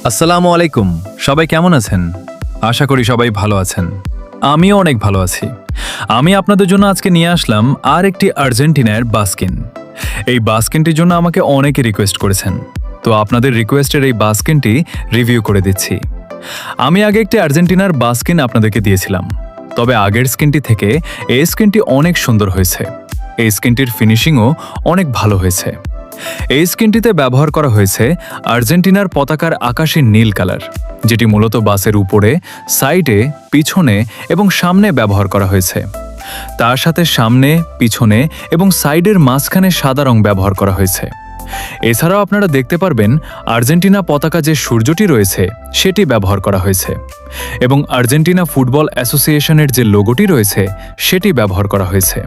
আসসালামু আলাইকুম। সবাই কেমন আছেন? আশা করি সবাই ভালো আছেন। আমিও অনেক ভালো আছি। আমি আপনাদের জন্য আজকে নিয়ে আসলাম আর একটি আর্জেন্টিনার বাস্কিন। এই বাস্কিনটির জন্য আমাকে অনেকে রিকোয়েস্ট করেছেন, তো আপনাদের রিকোয়েস্টের এই বাস্কিনটি রিভিউ করে দিচ্ছি। আমি আগে একটি আর্জেন্টিনার বাস্কিন আপনাদেরকে দিয়েছিলাম, তবে আগের স্কিনটি থেকে এই স্কিনটি অনেক সুন্দর হয়েছে। এই স্কিনটির ফিনিশিংও অনেক ভালো হয়েছে। এই স্কিনটিতে ব্যবহার করা হয়েছে আর্জেন্টিনার পতাকার আকাশী নীল কালার, যেটি মূলত বাসের উপরে, সাইডে, পিছনে এবং সামনে ব্যবহার করা হয়েছে। তার সাথে সামনে, পিছনে এবং সাইডের মাঝখানে সাদা রং ব্যবহার করা হয়েছে। এছাড়াও আপনারা দেখতে পারবেন আর্জেন্টিনা পতাকা যে সূর্যটি রয়েছে সেটি ব্যবহার করা হয়েছে এবং আর্জেন্টিনা ফুটবল অ্যাসোসিয়েশনের যে লোগোটি রয়েছে সেটি ব্যবহার করা হয়েছে।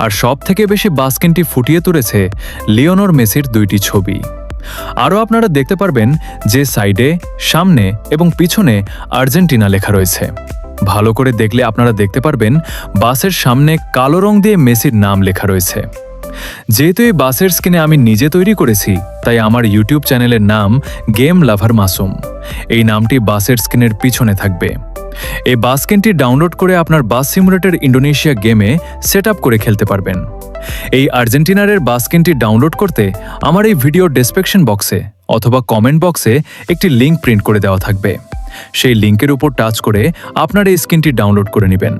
আর সব থেকে বেশি বাস্কিনটি ফুটিয়ে তুলেছে লিওনেল মেসির দুইটি ছবি। আরও আপনারা দেখতে পারবেন যে সাইডে, সামনে এবং পিছনে আর্জেন্টিনা লেখা রয়েছে। ভালো করে দেখলে আপনারা দেখতে পারবেন বাসের সামনে কালো রং দিয়ে মেসির নাম লেখা রয়েছে। যেহেতু এই বাসের স্কিনে আমি নিজে তৈরি করেছি, তাই আমার ইউটিউব চ্যানেলের নাম গেম লাভার মাসুম। এই নামটি বাসের স্কিনের পিছনে থাকবে। এই বাস্কিনটি ডাউনলোড করে আপনার বাস সিমুলেটর ইন্দোনেশিয়া গেমে সেট আপ করে খেলতে পারবেন। এই আর্জেন্টিনারের বাস্কিনটি ডাউনলোড করতে আমার এই ভিডিও ডেসক্রিপশন বক্সে অথবা কমেন্ট বক্সে একটি লিঙ্ক প্রিন্ট করে দেওয়া থাকবে। সেই লিঙ্কের উপর টাচ করে আপনার এই স্কিনটি ডাউনলোড করে নেবেন।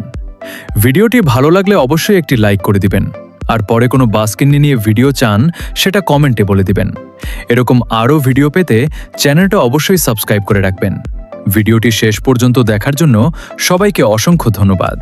ভিডিওটি ভালো লাগলে অবশ্যই একটি লাইক করে দিবেন, আর পরে কোনো বাস্কিন নিয়ে ভিডিও চান সেটা কমেন্টে বলে দিবেন। এরকম আরও ভিডিও পেতে চ্যানেলটা অবশ্যই সাবস্ক্রাইব করে রাখবেন। ভিডিওটি শেষ পর্যন্ত দেখার জন্য সবাইকে অসংখ্য ধন্যবাদ।